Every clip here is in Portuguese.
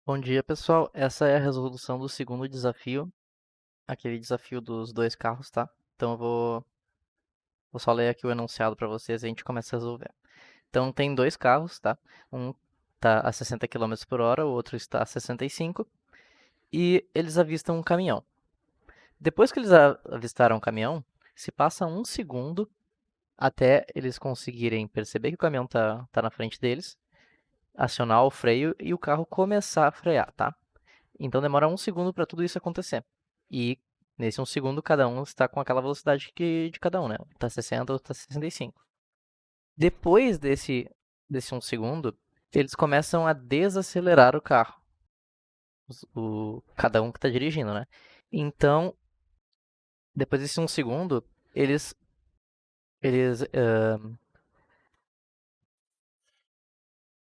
Bom dia, pessoal. Essa é a resolução do segundo desafio, aquele desafio dos dois carros, tá? Então eu vou só ler aqui o enunciado para vocês e a gente começa a resolver. Então tem dois carros, tá? Um está a 60 km por hora, o outro está a 65, e eles avistam um caminhão. Depois que eles avistaram o caminhão, se passa um segundo até eles conseguirem perceber que o caminhão tá na frente deles, acionar o freio e o carro começar a frear, tá? Então demora um segundo para tudo isso acontecer. E nesse um segundo, cada um está com aquela velocidade de cada um, né? Um tá 60, outro tá 65. Depois desse um segundo, eles começam a desacelerar o carro. Cada um que está dirigindo, né? Então, depois desse um segundo, eles, eles, uh,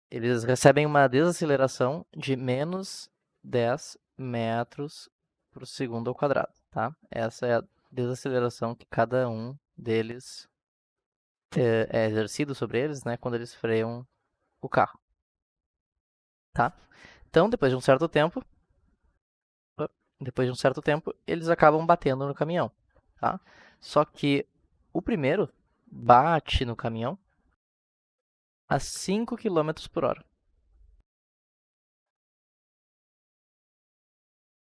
eles recebem uma desaceleração de menos 10 metros por segundo ao quadrado, tá? Essa é a desaceleração que cada um deles é exercido sobre eles, né, quando eles freiam o carro, tá? Então, depois de um certo tempo, eles acabam batendo no caminhão, tá? Só que o primeiro bate no caminhão a 5 km por hora.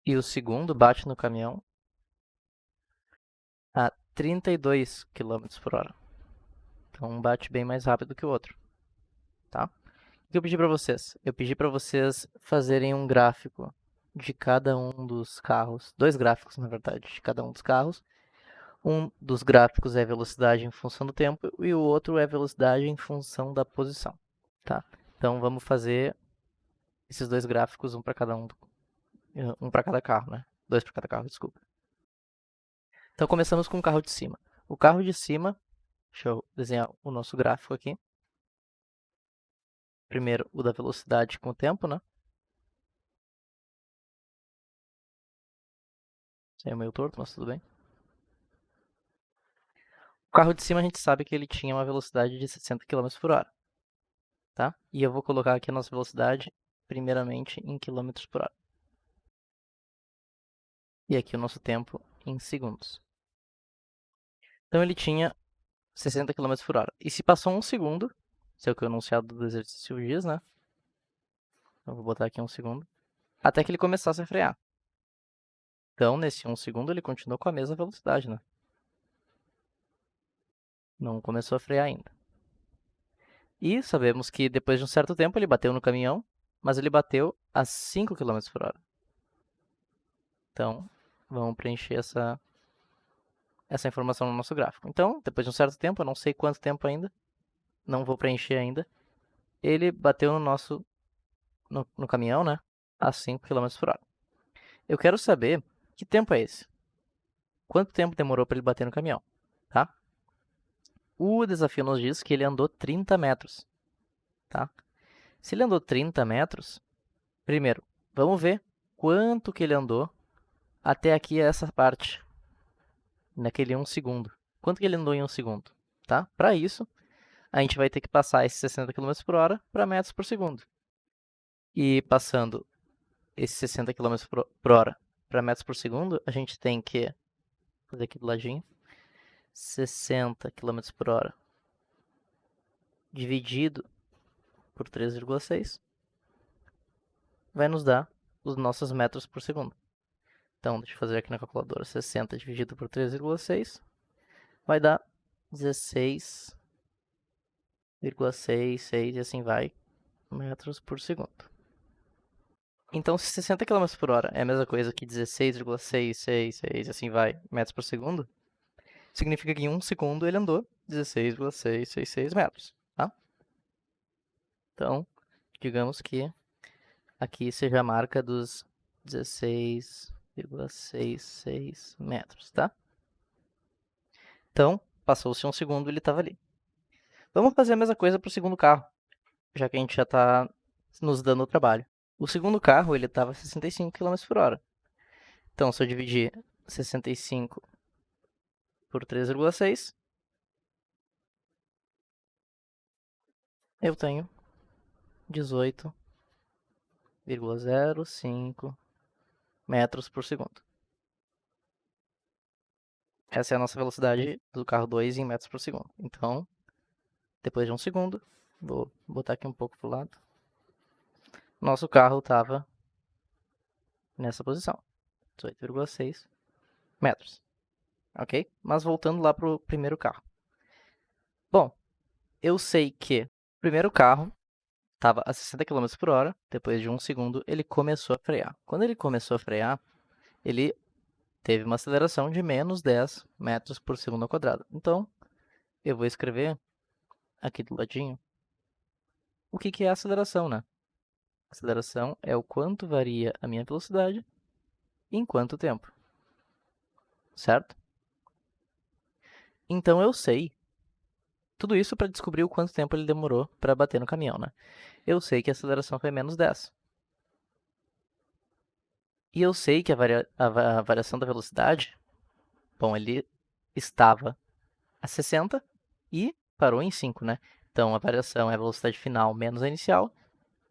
E o segundo bate no caminhão a 32 km por hora. Então, um bate bem mais rápido que o outro, tá? O que eu pedi para vocês? Eu pedi para vocês fazerem um gráfico de cada um dos carros, dois gráficos, na verdade, de cada um dos carros. Um dos gráficos é velocidade em função do tempo e o outro é velocidade em função da posição, tá? Então vamos fazer esses dois gráficos, um para cada carro, né? Dois para cada carro, desculpa. Então começamos com o carro de cima. O carro de cima, deixa eu desenhar o nosso gráfico aqui. Primeiro o da velocidade com o tempo, né? Saiu meio torto, mas tudo bem. O carro de cima a gente sabe que ele tinha uma velocidade de 60 km por hora, tá? E eu vou colocar aqui a nossa velocidade, primeiramente em km por hora. E aqui o nosso tempo em segundos. Então ele tinha 60 km por hora. E se passou um segundo, se é o que o enunciado do exercício diz, né? Eu vou botar aqui um segundo. Até que ele começasse a frear. Então, nesse um segundo, ele continuou com a mesma velocidade, né? Não começou a frear ainda. E sabemos que depois de um certo tempo ele bateu no caminhão, mas ele bateu a 5 km por hora. Então, vamos preencher essa informação no nosso gráfico. Então, depois de um certo tempo, eu não sei quanto tempo ainda, não vou preencher ainda, ele bateu no caminhão, né, a 5 km por hora. Eu quero saber que tempo é esse. Quanto tempo demorou para ele bater no caminhão, tá? O desafio nos diz que ele andou 30 metros, tá? Se ele andou 30 metros, primeiro, vamos ver quanto que ele andou até aqui essa parte, naquele 1 segundo. Quanto que ele andou em 1 segundo, tá? Para isso, a gente vai ter que passar esses 60 km por hora para metros por segundo. E passando esses 60 km por hora para metros por segundo, a gente tem que fazer aqui do ladinho, 60 km por hora dividido por 3,6 vai nos dar os nossos metros por segundo. Então, deixa eu fazer aqui na calculadora, 60 dividido por 3,6 vai dar 16,66 e assim vai, metros por segundo. Então, se 60 km por hora é a mesma coisa que 16,666 e assim vai, metros por segundo, significa que em 1 segundo ele andou 16,666 metros, tá? Então, digamos que aqui seja a marca dos 16,66 metros, tá? Então, passou-se um segundo e ele estava ali. Vamos fazer a mesma coisa para o segundo carro, já que a gente já está nos dando o trabalho. O segundo carro, ele estava a 65 km por hora. Então, se eu dividir 65 por 3,6, eu tenho 18 0,05 metros por segundo. Essa é a nossa velocidade do carro 2 em metros por segundo. Então, depois de um segundo, vou botar aqui um pouco pro lado. Nosso carro estava nessa posição, 18,6 metros. Ok? Mas voltando lá pro primeiro carro. Bom, eu sei que o primeiro carro estava a 60 km por hora, depois de um segundo ele começou a frear. Quando ele começou a frear, ele teve uma aceleração de menos 10 metros por segundo ao quadrado. Então, eu vou escrever aqui do ladinho o que é a aceleração, né? A aceleração é o quanto varia a minha velocidade em quanto tempo, certo? Então eu sei tudo isso para descobrir o quanto tempo ele demorou para bater no caminhão, né? Eu sei que a aceleração foi menos 10. E eu sei que a variação da velocidade, bom, ele estava a 60 e parou em 5, né? Então, a variação é a velocidade final menos a inicial,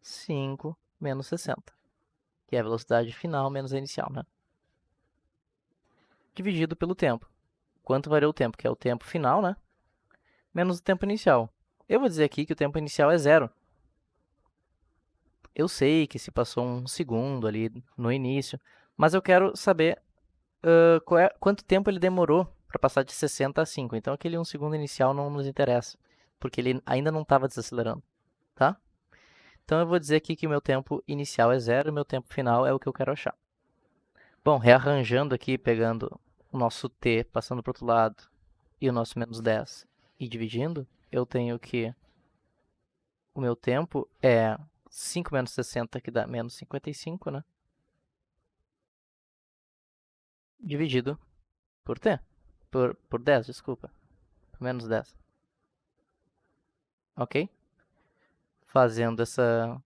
5 menos 60, que é a velocidade final menos a inicial, né? Dividido pelo tempo. Quanto variou o tempo, que é o tempo final, né? Menos o tempo inicial. Eu vou dizer aqui que o tempo inicial é 0. Eu sei que se passou um segundo ali no início, mas eu quero saber quanto tempo ele demorou para passar de 60 a 5. Então, aquele 1 segundo inicial não nos interessa, porque ele ainda não estava desacelerando, tá? Então, eu vou dizer aqui que o meu tempo inicial é 0 e o meu tempo final é o que eu quero achar. Bom, rearranjando aqui, pegando o nosso t, passando para o outro lado, e o nosso menos 10, e dividindo, eu tenho que o meu tempo é 5 menos 60, que dá menos 55, né? Dividido por t. Por 10, desculpa. Por menos 10. Ok? Fazendo essa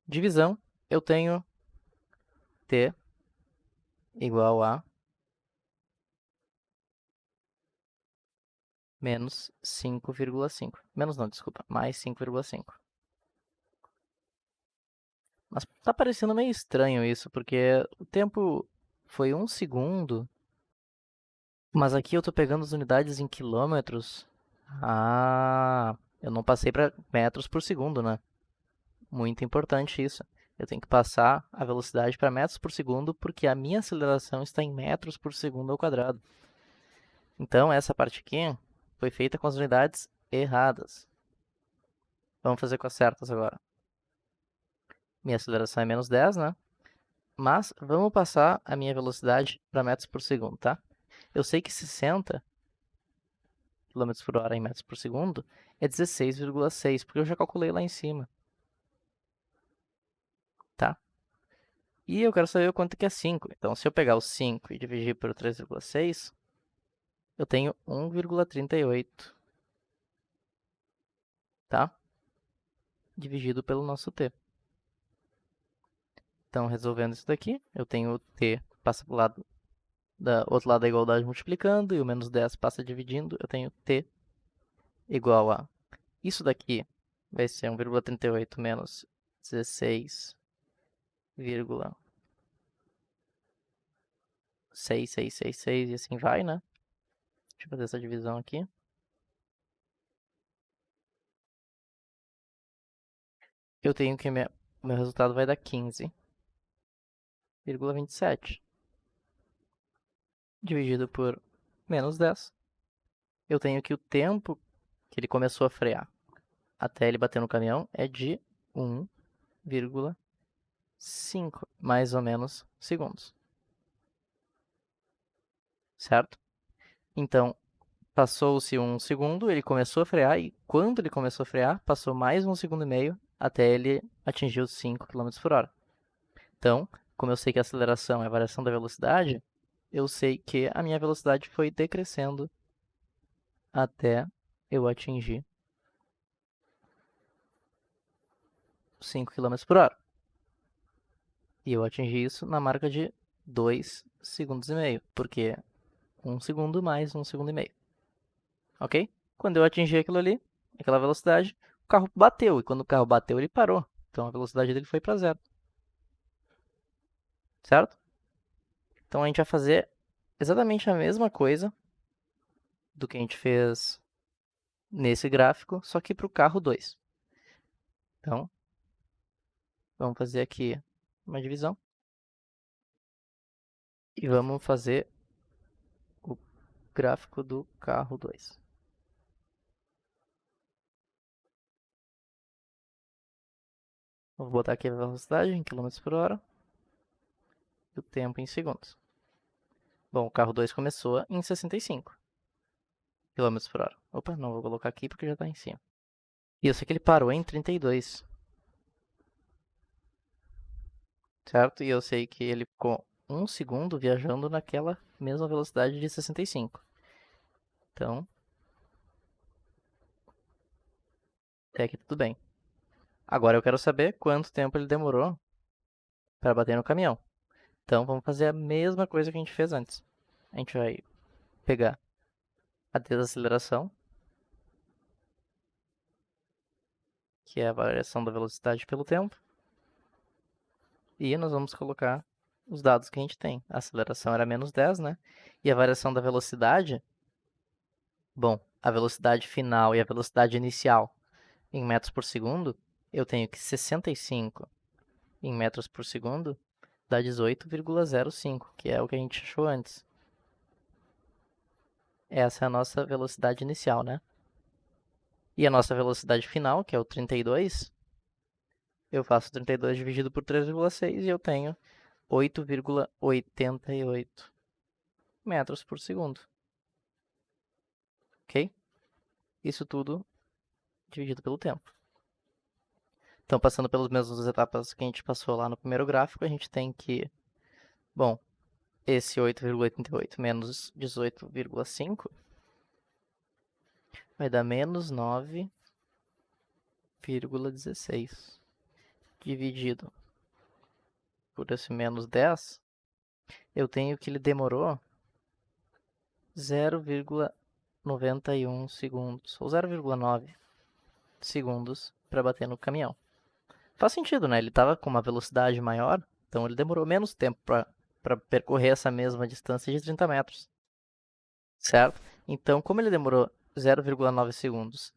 divisão, eu tenho t igual a menos 5,5. Menos não, desculpa. Mais 5,5. Mas tá parecendo meio estranho isso, porque o tempo foi 1 segundo. Mas aqui eu tô pegando as unidades em quilômetros. Ah, eu não passei para metros por segundo, né? Muito importante isso. Eu tenho que passar a velocidade para metros por segundo, porque a minha aceleração está em metros por segundo ao quadrado. Então, essa parte aqui foi feita com as unidades erradas. Vamos fazer com as certas agora. Minha aceleração é menos 10, né? Mas vamos passar a minha velocidade para metros por segundo, tá? Eu sei que 60 km por hora em metros por segundo é 16,6, porque eu já calculei lá em cima. Tá? E eu quero saber o quanto que é 5. Então, se eu pegar o 5 e dividir por 3,6, eu tenho 1,38, tá? Dividido pelo nosso t. Então, resolvendo isso daqui, eu tenho o t passa para o lado outro lado da igualdade multiplicando, e o menos 10 passa dividindo, eu tenho t igual a... Isso daqui vai ser 1,38 menos 16,6666 e assim vai, né? Deixa eu fazer essa divisão aqui. Eu tenho que meu resultado vai dar 15,27 dividido por menos 10. Eu tenho que o tempo que ele começou a frear até ele bater no caminhão é de 1,5 mais ou menos segundos. Certo? Então, passou-se um segundo, ele começou a frear, e quando ele começou a frear, passou mais 1,5 segundos até ele atingir os 5 km por hora. Então, como eu sei que a aceleração é a variação da velocidade, eu sei que a minha velocidade foi decrescendo até eu atingir 5 km por hora. E eu atingi isso na marca de 2,5 segundos, porque 1 segundo mais 1,5 segundos. Ok? Quando eu atingi aquilo ali, aquela velocidade, o carro bateu. E quando o carro bateu, ele parou. Então a velocidade dele foi para 0. certo? Então a gente vai fazer exatamente a mesma coisa do que a gente fez nesse gráfico, só que para o carro 2. Então, vamos fazer aqui uma divisão. E vamos fazer o gráfico do carro 2. Vou botar aqui a velocidade em km por hora e o tempo em segundos. Bom, o carro 2 começou em 65 km por hora. Opa, não vou colocar aqui porque já está em cima. E eu sei que ele parou em 32. Certo? E eu sei que ele ficou 1 segundo viajando naquela mesma velocidade de 65. Então, até aqui tudo bem. Agora eu quero saber quanto tempo ele demorou para bater no caminhão. Então, vamos fazer a mesma coisa que a gente fez antes. A gente vai pegar a desaceleração, que é a variação da velocidade pelo tempo, e nós vamos colocar os dados que a gente tem. A aceleração era menos 10, né? E a variação da velocidade, bom, a velocidade final e a velocidade inicial em metros por segundo, eu tenho que 65 em metros por segundo dá 18,05, que é o que a gente achou antes. Essa é a nossa velocidade inicial, né? E a nossa velocidade final, que é o 32, eu faço 32 dividido por 3,6 e eu tenho 8,88 metros por segundo. Ok? Isso tudo dividido pelo tempo. Então, passando pelas mesmas etapas que a gente passou lá no primeiro gráfico, a gente tem que, bom, esse 8,88 menos 18,5 vai dar menos 9,16 dividido por esse menos 10, eu tenho que ele demorou 0,91 segundos, ou 0,9 segundos para bater no caminhão. Faz sentido, né? Ele estava com uma velocidade maior, então ele demorou menos tempo para percorrer essa mesma distância de 30 metros, certo? Então, como ele demorou 0,9 segundos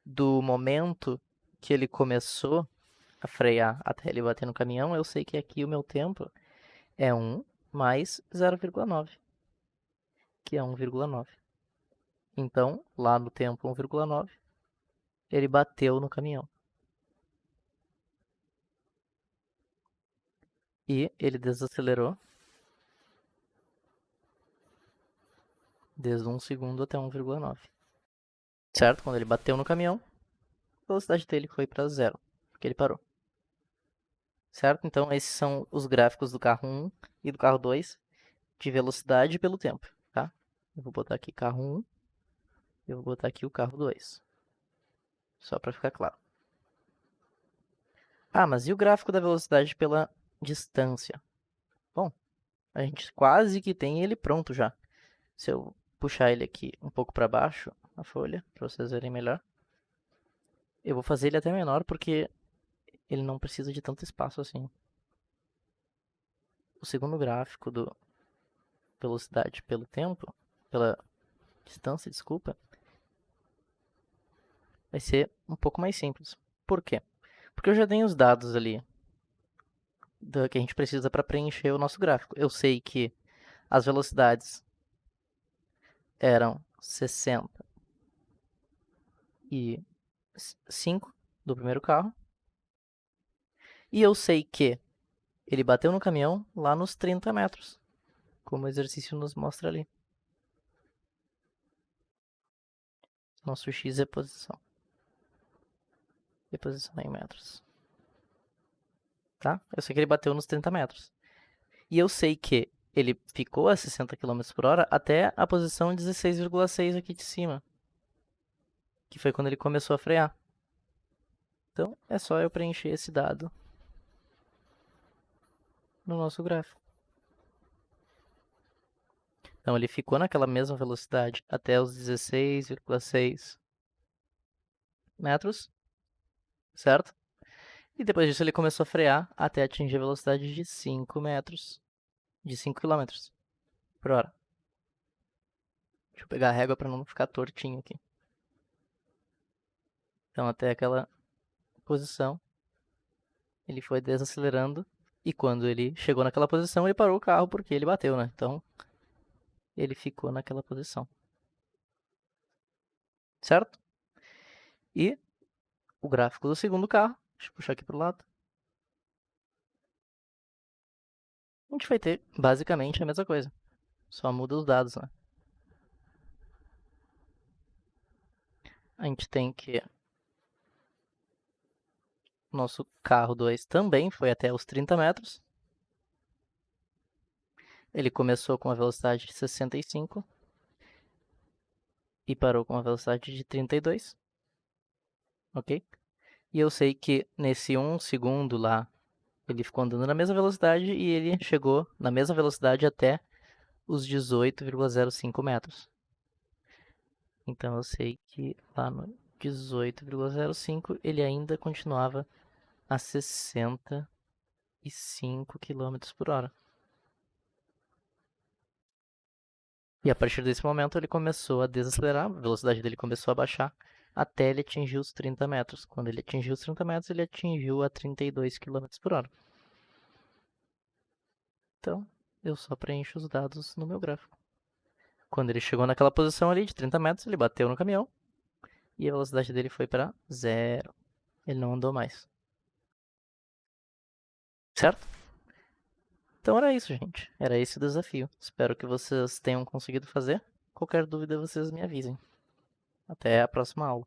do momento que ele começou a frear até ele bater no caminhão, eu sei que aqui o meu tempo é 1 mais 0,9, que é 1,9. Então, lá no tempo 1,9, ele bateu no caminhão. E ele desacelerou desde 1 segundo até 1,9. Certo? Quando ele bateu no caminhão, a velocidade dele foi para 0, porque ele parou. Certo? Então, esses são os gráficos do carro 1 e do carro 2 de velocidade pelo tempo, tá? Eu vou botar aqui carro 1 e eu vou botar aqui o carro 2. Só para ficar claro. Ah, mas e o gráfico da velocidade pela distância? Bom, a gente quase que tem ele pronto já. Se eu puxar ele aqui um pouco para baixo, a folha, para vocês verem melhor. Eu vou fazer ele até menor porque ele não precisa de tanto espaço assim. O segundo gráfico do velocidade pelo tempo, pela distância, desculpa, vai ser um pouco mais simples. Por quê? Porque eu já tenho os dados ali que a gente precisa para preencher o nosso gráfico. Eu sei que as velocidades eram 60 e 5 do primeiro carro. E eu sei que ele bateu no caminhão lá nos 30 metros, como o exercício nos mostra ali. Nosso x é posição. E posição em metros. Tá? Eu sei que ele bateu nos 30 metros. E eu sei que ele ficou a 60 km por hora até a posição 16,6 aqui de cima. Que foi quando ele começou a frear. Então, é só eu preencher esse dado no nosso gráfico. Então, ele ficou naquela mesma velocidade até os 16,6 metros, certo? E depois disso ele começou a frear até atingir a velocidade de 5 metros. de 5 km por hora. Deixa eu pegar a régua para não ficar tortinho aqui. Então, até aquela posição, ele foi desacelerando. E quando ele chegou naquela posição, ele parou o carro porque ele bateu, né? Então, ele ficou naquela posição. Certo? E o gráfico do segundo carro, deixa eu puxar aqui pro lado. A gente vai ter basicamente a mesma coisa. Só muda os dados, né? A gente tem que nosso carro 2 também foi até os 30 metros. Ele começou com uma velocidade de 65 e parou com uma velocidade de 32. Ok? E eu sei que nesse 1 segundo lá, ele ficou andando na mesma velocidade e ele chegou na mesma velocidade até os 18,05 metros. Então eu sei que lá no 18,05 ele ainda continuava a 65 km por hora. E a partir desse momento ele começou a desacelerar, a velocidade dele começou a baixar até ele atingir os 30 metros. Quando ele atingiu os 30 metros, ele atingiu a 32 km por hora. Então, eu só preencho os dados no meu gráfico. Quando ele chegou naquela posição ali de 30 metros, ele bateu no caminhão e a velocidade dele foi para 0. Ele não andou mais. Certo? Então era isso, gente. Era esse o desafio. Espero que vocês tenham conseguido fazer. Qualquer dúvida, vocês me avisem. Até a próxima aula.